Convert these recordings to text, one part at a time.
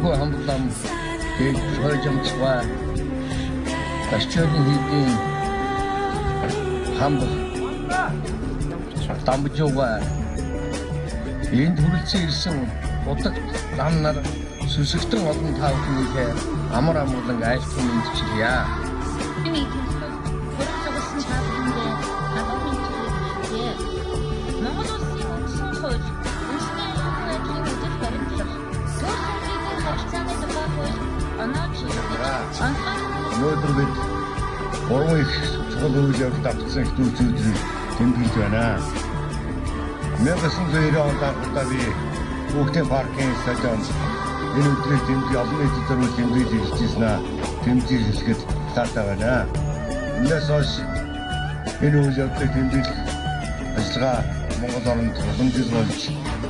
Энэхүү хамтлам гээд хойжимцгаа Ачааны хийдийн хамб дамжууга энд хүрэлцэн ирсэн удагт зам нар сүсэгтэн олон таавхнийхээ амар амгалан айлтгын мэдчилье. Өнөөдөр бид гурван их чухал үйл явдал авсан ихтүүцүүдийг тэмдэглэж байна. 1990 онд анхудаа би Хүүхдийн паркын стадионд энэ өдрийг тэмдэг олон нийтэд зориулж тэмдэглэж иржсэн тэмдэглэхэд таатай байна. Энэс хойш энэ үйл явдлыг тэмдэглэх ажиллагаа Монгол оронд улам жил болж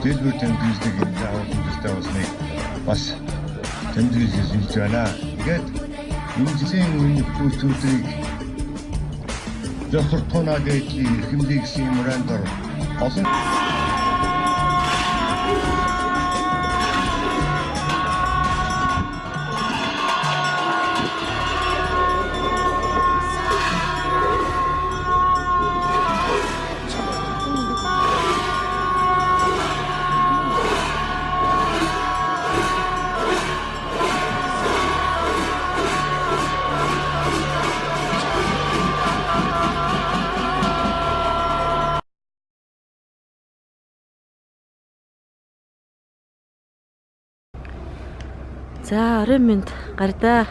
дэлгүүр тэмдэглэлийг хэмжээ авалттай болсныг бас тэмдэглэж ирж байна. Ингээд энэ жилийн үеийн хүүхдүүдийг зөвхөн дэдлийн хэмлэг гэсэн мөрөндор олон За орой минь гардаа.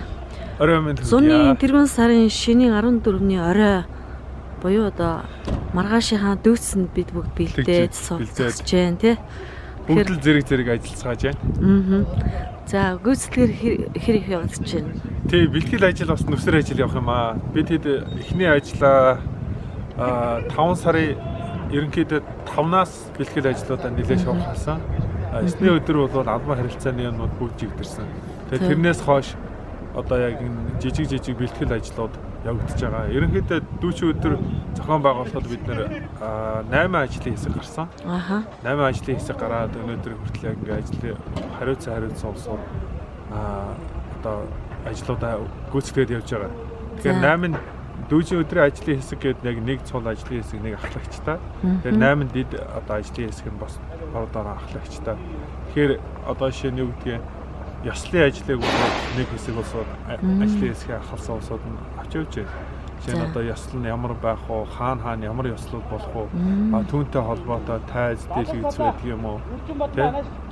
Орой минь. Зуны тэрбэн сарын шөнийн 14-ний орой буюу одоо маргаашийнхаа дүүцэнд бид бүгд бэлдээд суулгаж байна тий. Бүгд л зэрэг ажиллацгааж байна. За гүйцэтгэр хэр их явагдаж байна. Тий, бэлтгэл ажил бас нүсэр ажил явах юм аа. Бид хэд эхний ажлаа 5 сарын ерөнхийдөө 5-наас бэлтгэл ажлуудаа нэлээд шуурхасан. Эсний өдөр бол албан харилцааны юмнууд бүгд жигдэрсэн. Тэгээ тэрнээс хойш одоо яг энэ жижиг бэлтгэл ажлууд явагдаж байгаа. Ерөнхийдөө дүүчин өдөр зохион байгуулалтад бид нэр 8 ажлын хэсэг гарсан. 8 ажлын хэсэг гараад өнөөдөр хүртэл яг ингээ ажлын хариуцсан улсууд одоо ажлуудаа гүйцэтгээд явж байгаа. Тэгэхээр 8 дүүчин өдрийн ажлын хэсэг гэдэг яг нэг цул ажлын хэсэг нэг ахлагчтай. Тэгэхээр 8 дид одоо ажлын хэсэг нь бас бордоор ахлагчтай. Тэгэхээр одоо жишээ нь юу гэдгийг ёслолын ажлыг нэг хэсэг улсууд ажлын хэсгийг ахалсан улсууд нь авч явж байна. Жишээ нь одоо ёслол нь ямар байх вэ? Хаана ямар ёслол болох вэ? Түүнтэй холбоотой тайз дэлгэц байдаг юм уу?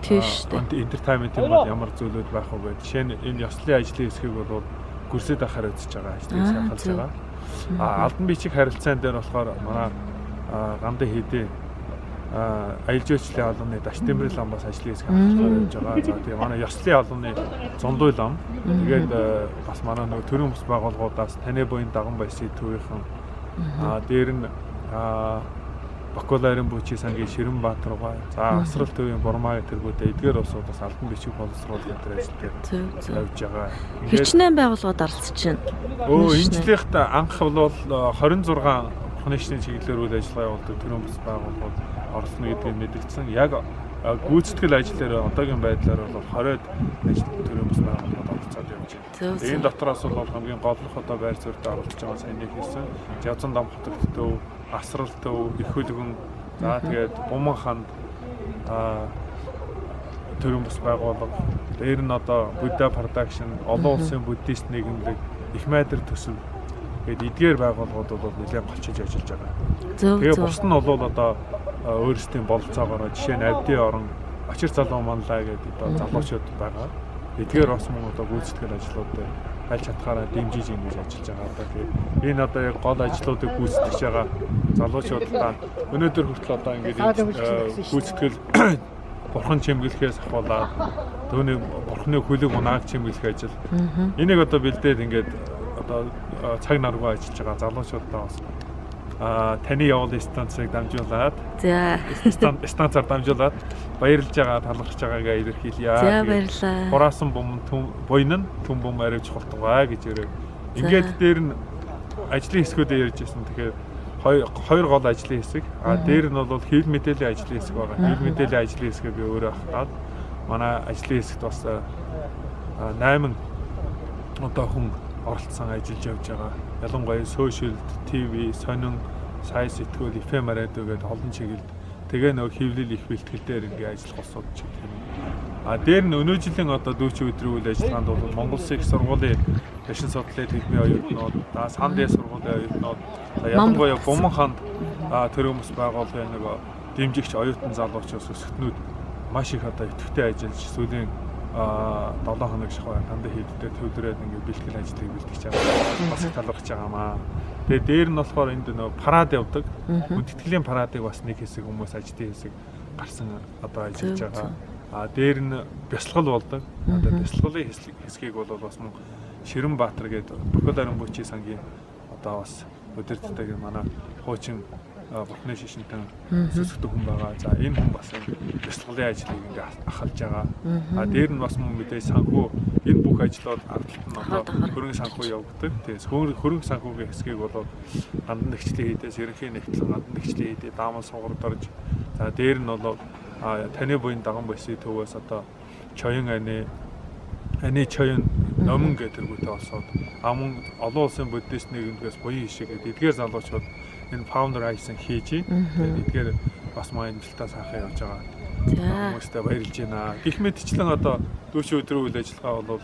Тийш үү. Entertainment-ийн бол ямар зүйлүүд байх вэ? Жишээ нь энэ ёслолын ажлын хэсгийг бол гүрсэд хариуцж байгаа ажлын хэсэг ахалж байгаа. Алдан бичиг харилцаан дээр болохоор манай гамдан хийдээ аялал жуулчлалын албаны Даш Тэмрэл ам бас ажлын хэсэг ахлахаар явж байгаа. За тэгээ манай ёслолын албаны Зондуй лам тэгээд бас манай нөгөө төрийн бус байгууллагуудаас таны буян даган баясны төвийнхэн дээр нь Бакуларын Бүчи сангийн Ширэнбаатар гоо за Асрал төвийн Бурмаа тэргүүдээ эдгээр улсууд бас албан бичиг боловсруулах гэдэг ажил дээр явж байгаа. Хичнээн байгууллагууд оролцож байна. Энэ жилийнх анх бол 26 хоногчны чиглэлээр үйл ажиллагаа явуулдаг төрийн бус байгууллагууд оролцоно гэдгийг мэдгдсэн. Яг гүйцэтгэл ажлаар одоогийн байдлаар бол 20-д ажил төрийн бус байгууллагууд оролцоод явж байна. Энэ дотроос бол хамгийн голлох одоо байр суурьд оролцож байгаа сайн нэг хэлсэн. Жавзан дам хотогт төв, Асрал төв, Их Хөлгөн, за тэгээд Буман ханд төрийн бус байгууллага. Дээр нь одоо Будда production, олон улсын буддист нийгэмлэг, Их Майдар төсөв гэдэг эдгээр байгууллагууд бол нэлээд голчиж ажиллаж байгаа. Тэгээ бус нь бол одоо өөрсдийн бололцоогоор жишээ нь Авдын орон, Очир залуу манлаа гэдэг одоо залуучууд байгаа. Эдгээр бас мөн одоо гүйцэтгэл ажлуудыг аль чадхаараа дэмжиж ингэж ажиллаж байгаа. Одоо тэгээд энэ одоо яг гол ажлуудыг гүйцэтгэж байгаа залуучуудаа өнөөдөр хүртэл одоо ингэж гүйцэтгэл бурхан чимэглэхээс ахуулаад түүний бурханы хөлөг унааг чимэглэх ажил. Энийг одоо бэлдээд ингэж одоо цаг наргүй ажиллаж байгаа залуучуудаа бас таны явуул станцыг дамжуулаад станцаар дамжуулаад баярлж байгаа талархж байгаагаа илэрхийлье. За баярлалаа. Хураасан буян нь түн бум арай чухалтгаа гэж өрөө. Ингээд дээр нь ажлын хэсгүүдээ ярьж байсан. Тэгэхээр хоёр гол ажлын хэсэг. Дээр нь бол хэвлэл мэдээллийн ажлын хэсэг байгаа. Хэвлэл мэдээллийн ажлын хэсгээ би өөрөө ахаад манай ажлын хэсэгт бас 8 одоо хүн оролцсон ажиллаж явж байгаа. Ялангуяа сошиал, ТV, сонин, сайн сэтгүүл, FM радио гэдэг олон чиглэлд тэгээ нөгөө хэвлэл их бэлтгэл дээр ингээ ажиллах улсууд ч гэх юм. Дээр нь өнөө жилийн одоо дүүчийн өдрийн үйл ажиллагаанд бол Монгол Улсын их сургуулийн Башин судлалын хэлбэрийн оюутнууд, Сандын сургуулийн оюутнууд, ялангуяа Гомонханд төрөмс байгууллагын нөгөө дэмжигч оюутан залуучууд өсгтнүүд маш их одоо идэвхтэй ажиллаж сүүлийн 7 хоног шахуу дандаа хийдтэй төвлөрөөд ингээ бэлтгэл ажлыг бэлтгэж байгаа. Бас их талархаж байгаамаа. Тэгээ дээр нь болохоор энд нөгөө парад явдаг. Хүндэтгэлийн парадыг бас нэг хэсэг хүмүүс ажлын хэсэг гарсан одоо ажиллаж байгаа. Дээр нь бясалгал болдог. Одоо бясалгалын хэсгийг бол бас Ширэнбаатар гэдэг Бохол Арин Бүчийн сангийн одоо бас өдөртдөг манай хуучин Бурхны шишинтэн сүсгдэг хүн байгаа. За энэ хүн бас бясалгалын ажлыг ингээ ахалж байгаа. Дээр нь бас мэдээж санхүү энэ бүх ажлууд ардталт нь одоо хөрөнгө санхүү явагддаг. Тэгээс хөрөнгө санхүүгийн хэсгийг бол гандан нэгчлээ хийдээс ерөнхий нэгтлэн гандан нэгчлээ хийдээ дааман сугард орж. За дээр нь бол таны буйн даган баси төвөөс одоо чоён аны чоён номон гэдэг тэргүүтэй олсоод амун олон улсын буддист нийгэмдгээс буян хишээ гэдэг эдгээр залуучууд энэ founder айсан хийж эдгээр бас маань амжилтаа сайхан явж байгаа. Хүмүүстээ баярлж байна. Гэх мэтчлэн одоо дүүчийн өдрийн үйл ажиллагаа бол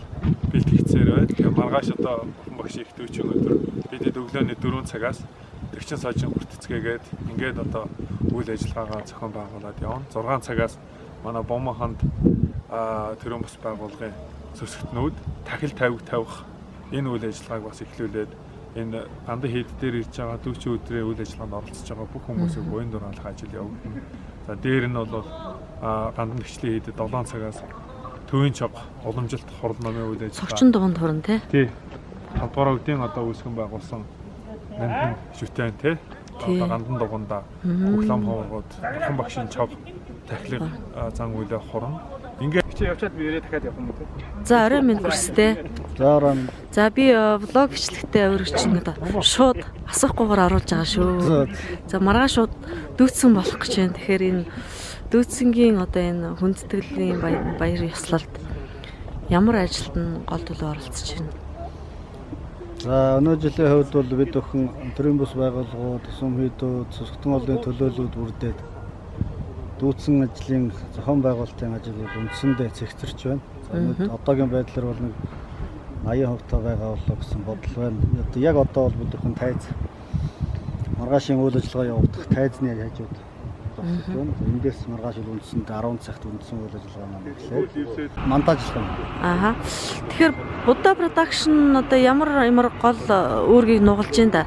бэлтгэгдсээр байна. Тэгээ маргааш одоо бүхэн багш их дүүчийн өдөр бидэд өглөөний 4 цагаас Төвчин сажин хүртэцгээгээд ингээд одоо үйл ажиллагаагаа зохион байгуулад явна. 6 цагаас манай Бомонханд төрийн бас байгууллагын зөвсгтнүүд тахил тавих энэ үйл ажиллагааг бас эхлүүлээд энэ гандан хэд дээр ирж байгаа дүүчийн өдрийн үйл ажиллагаанд оролцож байгаа бүх хүмүүсийг буян дураалах ажил явагдана. За дээр нь бол гандан нэгчлийн хэдэд 7 цагаас төвийн чог уламжилт хурал номын үйл ажиллагаа. Цогчин дуганд хорон тий. 5 дугаар үеийн одоо үүсгэн байгуулсан нэмхэн шүтэн тий. Одоо гандан дуганда хөглөм хооргоод бурхан багшийн чог тахилга зан үйлээ хорон ингээд чи явчаад би өрөө дахиад явах юм уу? За орой минь хүрстэй. За орой. За би влог бичлэгтээ өргөчнө одоо шууд асуухгүйгээр оруулж байгаа шүү. За маргааш шууд дүүцсэн болох гэж байна. Тэгэхээр энэ дүүцсэнгийн одоо энэ хүндэтгэлийн баяр ёслолд ямар ажилд нь гол төлөв оролцож байна? За өнөө жилийн хувьд бол бид өхөн төрийн бус байгууллагууд, сум хийдүүд, сүсгтэн олонны төлөөллүүд бүрдээд дүүцсэн ажлын зохион байгуулалтын ажил үндсэндээ цэгцэрч байна. За одоогийн байдлаар бол нэг 80% та байгаа болоо гэсэн бодол байна. Яг одоо бол бид өхөн тайз маргаашийн үйл ажиллагаа явуулах тайзны хажууд зогсож байна. Эндээс маргааш үндсэнд 10 цагт үндсэн үйл ажиллагаа маань эхлээд монтажлах юм. Ааха. Тэгэхээр Будда production одоо ямар гол үүргийг нугалж байна да?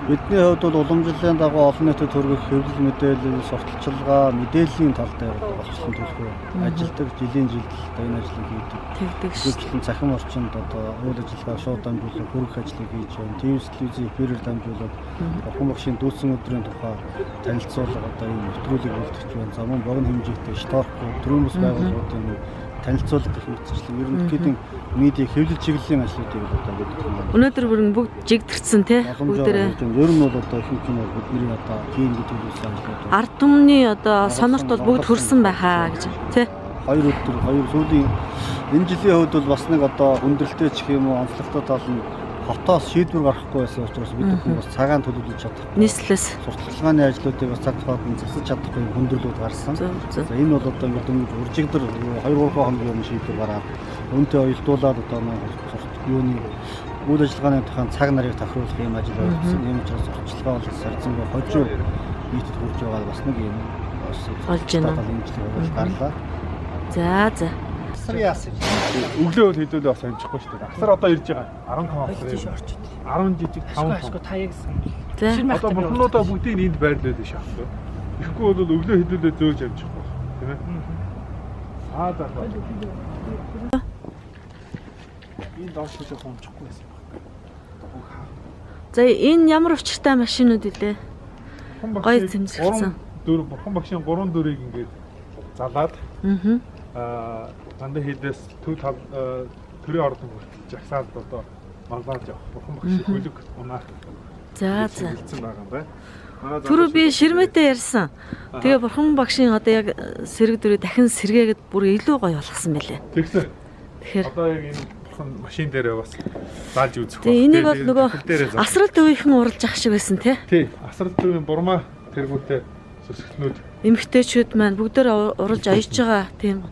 Бидний хувьд бол уламжлалын дагуу олон нийтэд хүргэх хэвлэл мэдээлэл, сурталчилгаа, мэдээллийн тал дээр боловсролын төлөвлөгөө ажилладаг, жилийн жилдээ энэ ажлыг хийдэг. Тэгдэг. Захин орчинд одоо үйл ажиллагаа шууд дамжуулах хөрөх ажлыг хийж байна. TV-ийн эфирээр дамжуулаад бурхан багшийн дүүцсэн өдрийн тухай танилцуулга одоо ийм нэвтрүүлэг боловсруулж байна. За мөн богино хэмжээтэй шторкууд, төрийн бус байгууллагуудын танилцуулга гэх мэтчлэн ерөнхийдөө медиа хэвлэл чиглэлийн ажлуудыг одоо гэдэг юм. Өнөөдөр бүрэн бүгд жигдэрсэн тий бүгдээрээ. Ер нь бол одоо их юм бол бидний одоо хийн гэдэг зүйлсэн ажлууд. Ард түмний одоо сонорт бол бүгд хүрсэн байхаа гэж тий. 2 өдөр 2 сүүлийн энэ жилийн хувьд бол бас нэг одоо хүндрэлтэй ч юм уу онцлогтой тал нь хотоос шийдвэр гаргахгүй байсан учраас бид бүхэн бас цагаан төлөвлөж чадахгүй. Нийслэлээс сурталчилгааны ажлуудыг бас цаг тухайд засаж чадахгүй хүндрэлүүд гарсан. За энэ бол одоо ингээд үржигдэр 2-3 хоногийн өмнө шийдвэр гараад үнтэй оюутуулаад одоо юуны үйл ажиллагааны тухайн цаг нарыг тохируулах юм ажил явуулсан. Ийм учраас сурталчилгаа бол сарцсангүй хожуу нийтэд хүрч байгаа бас нэг юм олж байна. Гарлаа. За. Өглөө бол хэдүүлээ бас амжихгүй шүү дээ. Асар одоо ирж байгаа. 15 асар. 10 жижиг 5. Та яг сан. За. Одоо бурхнуудаа бүгдийг энд байрлуулж шахах. Ихгүй бол өглөө хэдүүлээ зөөж амжихгүй. Тийм ээ. За. Энэ доош хийж хомчихгүй байсан баг. За энэ ямар учиртай машинууд илээ? Гой зэмсгэлсэн. Бурхан багшийн 3 дөрийг ингээд залаад. Дандаа хийдээс төрийн ордон хүртэл жагсаалд одоо манлаад явах бурхан багшийн хөлөг унаа. За. Хэлсэн байгаа юм байна. Түрүү би ширмэтэй ярьсан. Тэгээ бурхан багшийн одоо яг сэрэг дөрөв дахин сэргээгээд бүр илүү гоё болгосон байлээ. Тэгсэн. Тэгэхээр Одоо яг энэ бурхан машин дээрээ бас зааж үзэх тэгээ энийг бол нөгөө дээрээ зааж. асрал дүүийнхэн уралж ах шиг байсан тий. Тий, асрал дүүийн бурмаа тэргүүтээ сүсгтнүүд Эмэгтэйчүүд маань бүгдээр уралж аяж байгаа тийм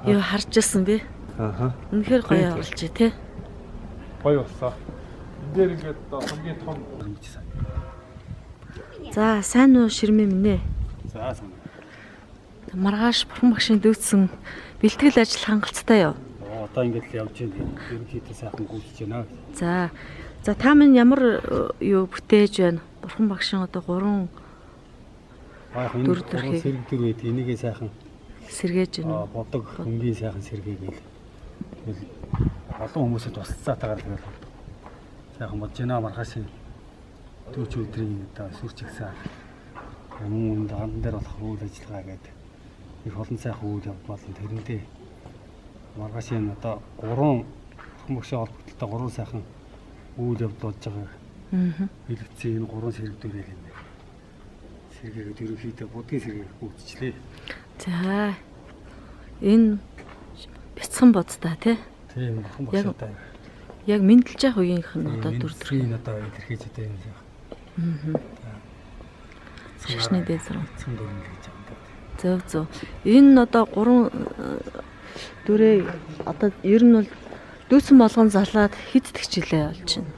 юу харж ирсэн би. ааха Үнэхээр гоё уралж тий. гоё боллоо. Энд дээр ингээд хамгийн том За сайн уу Ширмээ минь ээ. За сайн. Маргааш бурхан багшийн дүүцсэн бэлтгэл ажил хангалттай юу? Одоо ингээд л явж байна. Ерөнхийдөө сайхан гүйцэж байна. За. За та минь ямар юу бүтээж байна? Бурхан багшийн одоо 3 Аа энэ Дүр төрхий. сэрэг төр үед энийгээ сайхан сэргээж байна. бодог хөнгийн сайхан сэргээгээл. Тэгэл олон хүмүүсэд тусцаатаагаар тэгэл сайхан бодож байна маргаашийн төвч өдрийн одоо сүрч игсэн. Өмнө дан дээр болох үйл ажиллагаа гэдэг их олон сайхан үйл явдал болон тэрэндээ маргаашийн одоо 3 хүмүүсийн холбогдлолтой 3 сайхан үйл явдал болж байгаа. Хэлэгцээ энэ 3 сэрэг дүрээр юм. Сэргээгээд ерөнхийдөө будгийн сэргээг гүйцэжлээ. За. Энэ бяцхан бодтой тий. Тийм бурхан багштай. Яг мэдлж явах үеийнх нь одоо дүр төрх. Энэ одоо илэрхийлж байгаа юм шиг. Шашны дээд зураг. Цэм дүр нь гэж байгаа. Зөв зөв. Энэ одоо 3 дүрээ одоо ер нь бол дүүцэн болгон залаад хэд тэгчлээ болж байна.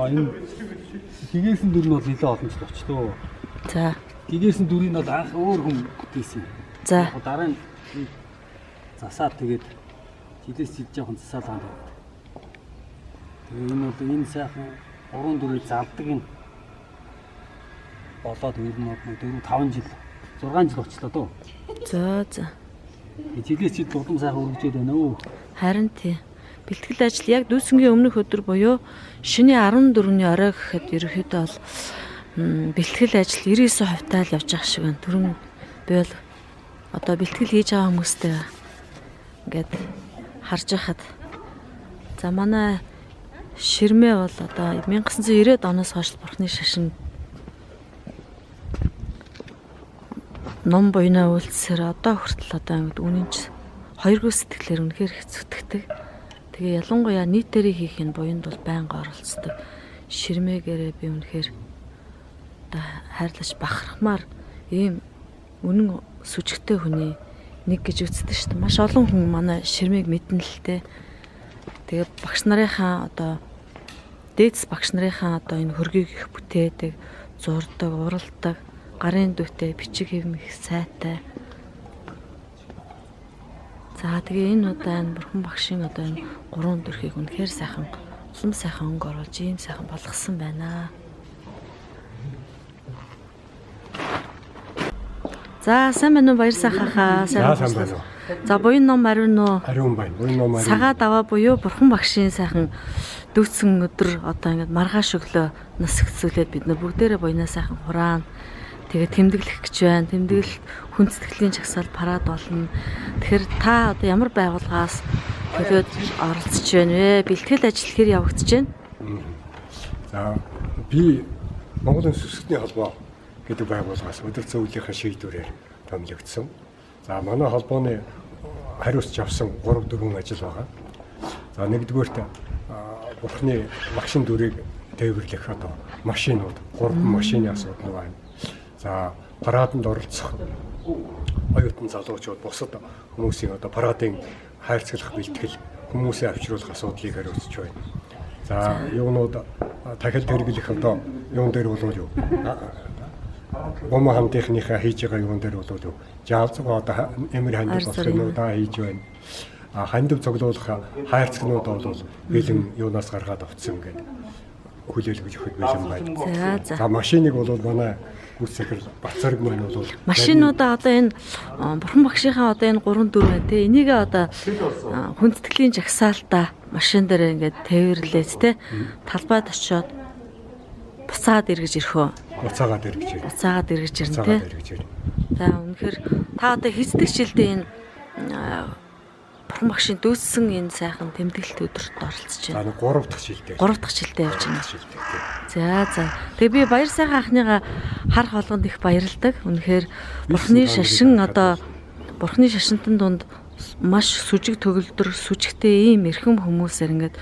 Энэ гигээрсэн дүр нь бол нэлээд олон жил болчихлоо. За. Гигээрсэн дүрийг бол анх өөр хүн бүтээсэн. За. Дараа нь засаад тэгээд жилээс жил жоохон засаалгаа байна. Тэгээ энэ бол энэ сайхан 3 дүрийг залдаг юм. Болоод ер нь 4 5 жил 6 жил болчихлоо дөө. За за. Жилээс жил дулам сайхан өргөжөөд байна өө. Харин тий. Бэлтгэл ажил яг дүүсэнгийн өмнөх өдөр буюу шөнийн 14-ний орой гэхэд ерөөхдөө бол бэлтгэл ажил 99% таа л явж байгаа шиг байна. Түрэн би бол одоо бэлтгэл хийж байгаа хүмүүстэй ингээд харж байхад за манай Ширмээ бол одоо 1990-ад оноос хойш бурхны шашин ном буйнаа үйлдсээр одоо хүртэл одоо ингээд үнэнч хоёргүй сэтгэлээр үнэхээр хэцүүтгдэг. Тэгээ ялангуяа нийтээрээ хийх энэ буянд бол байнга оролцдог. Ширмээгээрээ би үнэхээр одоо хайрлаж бахархмаар ийм үнэн сүжигтэй хүний нэг гэж үздэг шүү дээ. Маш олон хүн манай Ширмээг мэднэ л дээ. Тэгээ багш нарынхаа одоо дээдс багш нарынхаа одоо энэ хөргийг их бүтээдэг, зурдаг, уралдаг, гарын дүүтэй, бичиг хэвмэх сайтай. За тэгээ энэ удаа энэ бурхан багшийн одоо энэ 3 дүрхийг үнэхээр сайхан, улам сайхан өнгө оруулж ийм сайхан болгосон байна. За сайн байна уу баяр сайхахаа. Сайн байна уу. За буян ном ариун уу? Ариун байна. Буян ном ариун. Сагаа даваа буюу бурхан багшийн сайхан дүүцэн өдөр одоо ингээд маргааш өглөө нас ихцүүлээд бид нар бүгдээрээ буянаа сайхан хураана. Тэгээ тэмдэглэх гэж байна. Тэмдэглэл хүн сэтгэлийн чагсаал парад болно. Тэгэхээр та одоо ямар байгууллагаас төлөөд оролцож байна вэ? Бэлтгэл ажил хэр явагдаж байна? За би Монголын сүсгтний холбоо гэдэг байгууллагаас өдөр зөвлөлийнхаа шийдвэрээр томилогдсон. За манай холбооны хариуцж авсан 3-4 ажил байгаа. За нэгдүгээрт бурхны багшийн дүрийг тээвэрлэх одоо машинууд 3 машины асуудал байна. За параданд оролцох оюутан залуучууд бусад хүмүүсийн одоо парадын хайрцаглах бэлтгэл хүмүүсээ авчруулах асуудлыг хариуцж байна. За юунууд дахил хэрэглэх одоо юун дээр болов юу? Бомба хамтынхныхаа хийж байгаа юун дээр болов юу? Жаалцгаа одоо эмэр хандив болох юмудаа хийж байна. Хандив цуглуулах хайрцагнууд бол бэлэн юунаас гаргаад авцсан гэдэг хүлээлгэж өгөх бэлэн байна. За машиныг бол манай үсэхэр бацарг маань бол машинуудаа одоо энэ бурхан багшийнхаа одоо энэ 3-4 байна те энийг одоо хүндэтгэлийн жагсаалтаа машин дээр ингээд тээвэрлээд те талбайд очиод буцаад эргэж ирхөө. Буцаагаад эргэж ирнэ. Буцаагаад эргэж ирнэ те. За үнэхээр та одоо хэцдэг жилдээ энэ бурхан багшийн дүүссэн энэ сайхан тэмдэглэлт өдөрт оролцож байна. 3 дахь жилдээ. 3 дахь жилдээ явж байна. За. Тэгээ би баяр сайхан анхныгаа харах болгонд их баярлдаг. Үнэхээр бурхны шашин одоо бурхны шашинтан дунд маш сүжиг төгөлдөр сүжигтэй ийм эрхэм хүмүүсээр ингээд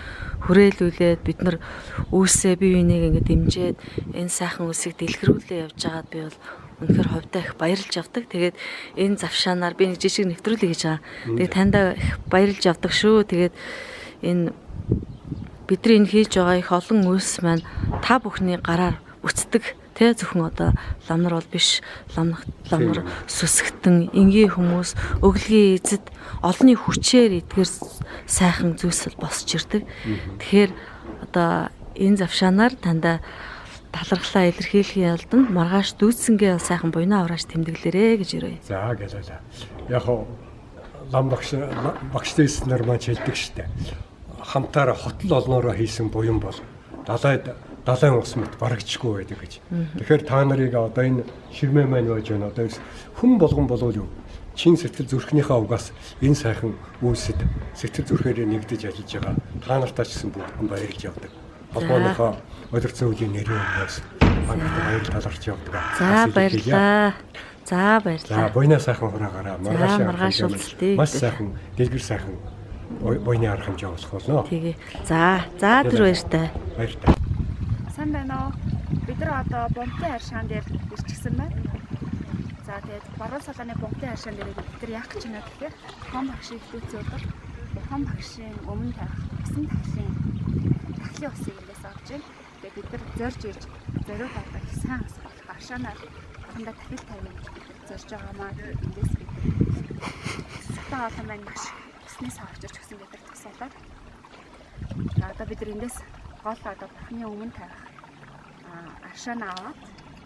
хүрээлүүлээд бид нар үүсээ бие биенийг ингээд дэмжиад энэ сайхан үсийг дэлгэрүүлээ явж байгаад би бол үнэхээр хувьдаа их баярлж явдаг. Тэгээд энэ завшаанаар би нэг жижиг нэвтрүүлэг хийж байгаа. Тэгээд таньдаа их баярлж явдаг шүү. Тэгээд энэ бидний энэ хийж байгаа их олон үйлс маань та бүхний гараар үцдэг. Тэ зөвхөн одоо ламнар бол биш, ламнар сүсгтэн энгийн хүмүүс өглөгийн эзэд олонний хүчээр эдгээр сайхан зүйлсэл босч ирдэг. Тэгэхээр одоо энэ завшаанаар танда талархлаа илэрхийлэхийн албанд маргааш дүүцсэнгээ сайхан буйнаа авраач тэмдэглэрээ гэж ирээ. За гэлээ. Яг хоо лам багштэйс нар маань хэлдэг штэ. Хамтаараа хотол олноороо хийсэн буян бол далайн ус мэт барагдчихгүй байдаг гэж. Тэгэхээр та нарыг одоо энэ ширмээ маань байж байна. Одоо хүн болгон болов юу? Чин сэтгэл зүрхнийхээ угаас энэ сайхан үйлсэд сэтгэл зүрхээр нэгдэж ажиллаж байгаа. Та нартаа ч гэсэн бүгд баярлж явдаг. Холбооныхоо удирдсан үеийн нэрийн өмнөөс манайд баяр таларч явдаг. За баярлалаа. За баярлалаа. За буйнаа сайхан хураагаараа маргааш уулзалтыг. Маш сайхан дэлгэр сайхан буйны арга хэмжээ болох болно. Тэгээ. За тэр баяртай. Баяртай. Сайн байна уу? Бид нар одоо бомтын харшаан дээр ирчихсэн байна. За тэгээд баруун салааны бомтын харшаан дээр бид нар яах гэж байна гэхээр том багшийг дүүцээ удаа том багшийн өмнө тавих усан тахлын усыг эндээс авч байна. Тэгээд бид нар зорж ирж зориуд авдаг сайн ус болох харшаанаар хандаа тахил тавина гэж бид нар зорж байгаамаа. Эндээс бид сатаа олон маань маш уснаас авч ирж гэсэн бид нар тусалаад. За одоо бид нар эндээс гол одоо бурхны өмнө тавих аршаан аваад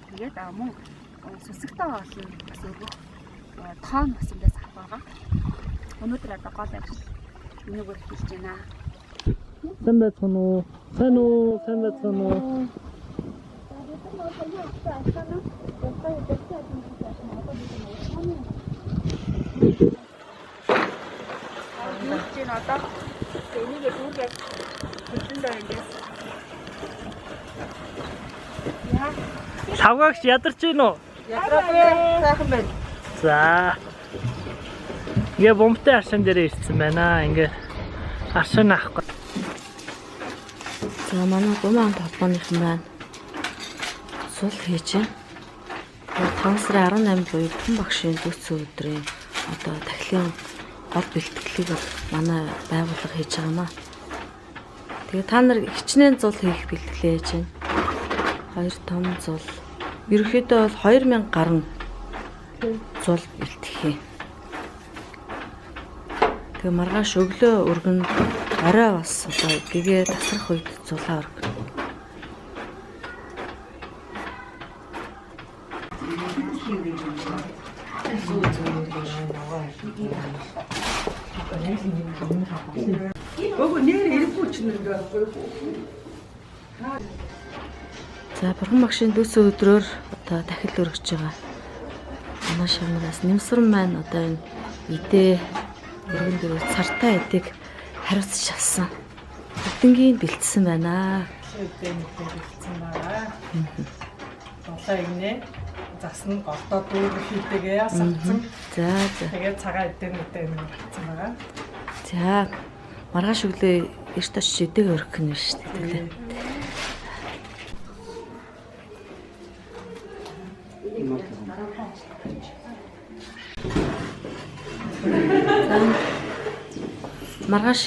тэгээд мөн сүсгтэй олон бас өргөх тоон бас эндээс авах байгаа. Өнөөдөр одоо гол ажил энэгээр хийж байна. Сайн байцгаана уу? Сайн байцгаана уу? Энийг одоо энийг дүүргээд хөдлөндөө эндээс Лавгаагч ядарч гин үү? ядраагүй сайхан байна. За. Ингээ бомбтой аршин дээр ирсэн байна. Ингээ аршин авахгүй. За манай гумаан толгойнхан байна. Сул хийж байна. 5 сарын 18 буюу хүн багшийн дүүцэн өдрийн одоо тахилын гол бэлтгэлийг манай байгууллага хийж байгаамаа. Тэгээ та нар хичнээн зул хийх бэлтгэлээ хийж байна. 2 том зул. Ерөнхийдөө бол 2000 гаруй зул бэлтгэх юм. Тэгээ маргааш өглөө өргөн орой бас одоо гэгээ тасрах үед зулаа өргөн. За бурхан багшийн дүүцэн өдрөөр одоо дахил өргөж байгаа. Манай шамнаас нэмсрэн маань одоо энэ идэ өргөн дээр цартаа эдэг хариуцж авсан. Бүгднгийн бэлдсэн байна. Бэлдсэн байгаа. Долоо игнэ. Засна голдоо дүүрэг хийдгээ савцсан. За. Тэгээд цагаан эдэн болцсон байгаа. За маргааш өглөө эрт очиж эдэг өргөх нь шүү дээ. Маргааш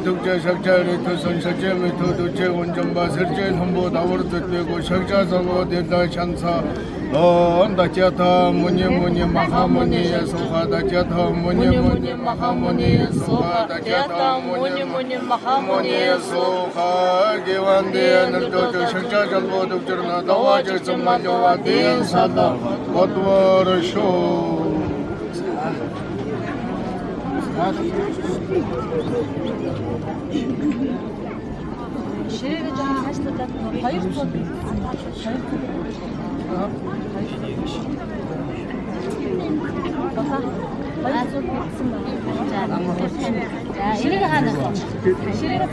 독재 석자를 토선 석재를 도두체 원전바 설재 홍보 다월 듣고 석자서고 대다 찬사 다자타 무니 마하무니 소하 다자타 무니 마하무니 소하 다자타 무니 마하무니 소하 개완데 너도 석자 전보 독저나 다와저 점마조와 대사다 고도르쇼 Ширээгээ жоохон цаашлуулаад 200 За, энийг хаана? Ширээгээ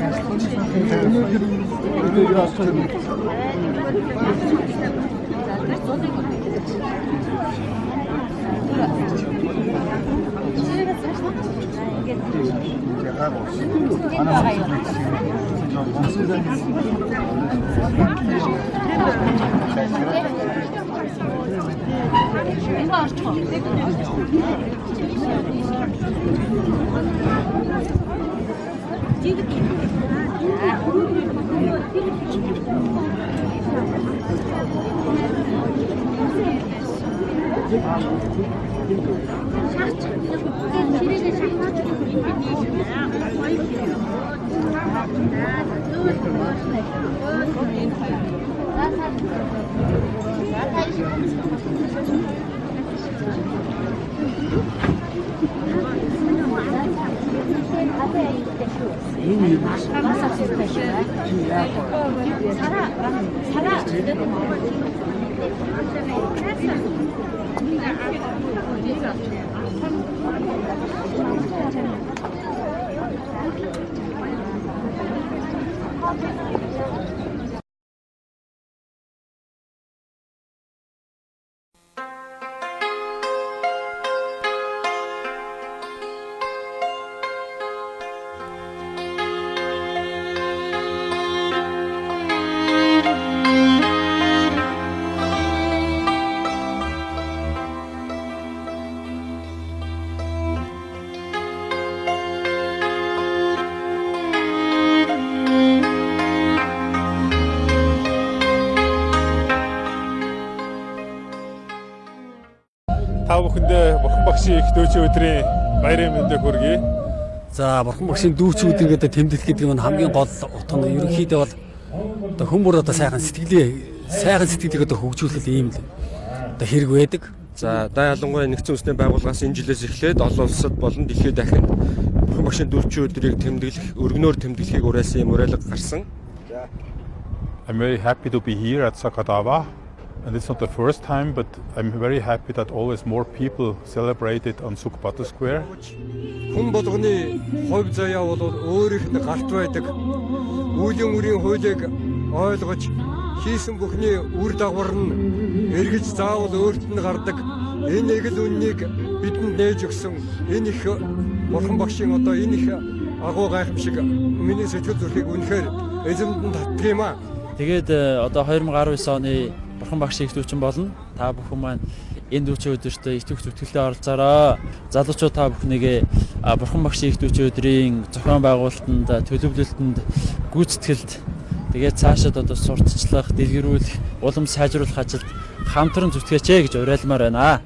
Та бүхэндээ бурхан багшийн их дүүчийн өдрийн баярын мэндийг хүргэе. За бурхан багшийн дүүчийн өдөр гэдэг тэмдэглэх гэдэг нь хамгийн гол утга нь ерөнхийдөө бол одоо хүмүүр одоо сайхан сэтгэлийг одоо хөгжүүлэх ийм л одоо хэрэг байдаг. За да ялангуяа нэгдсэн үндэсний байгууллагаас энэ жилээс эхлээд олон улсад болон дэлхийд дахинд бурхан багшийн дүүчийн өдрийг тэмдэглэх, өргөнөөр тэмдэглэхийг уриалсан юм уриалга гарсан. I'm very happy to be here at Sakadawa. And it's not the first time, but I'm very happy that always more people celebrate it on Sukbata Square. Хүн болгоны хувь заяа бол өөрийнхөө гарт байдаг. Үеийн үрийн хуулийг ойлгож хийсэн бүхний үр дагавар нь эргэж заавал өөрт нь гардаг. Энэ эгэл үннийг бидэнд нээж өгсөн энэ их бурхан багшийн одоо энэ их агуу гайхамшиг миний сэтгэл зүрхийг үнэхээр эзэмдэн татдаг юм аа. Тэгээд одоо 2019 оны бурхан багшийн их дүүчин болно. Та бүхэн маань энэ дүүчин өдөрт итгэх зүтгэлтэй оролцоорой. Залуучууд та бүхнийг бурхан багшийн их дүүчин өдрийн зохион байгуулалтанд, төлөвлөлтөнд, гүйцэтгэлд тэгээд цаашид одоо сурталчлах, дэлгэрүүлэх, улам сайжруулах ажилд хамтран зүтгэж гэж уриалмаар байна.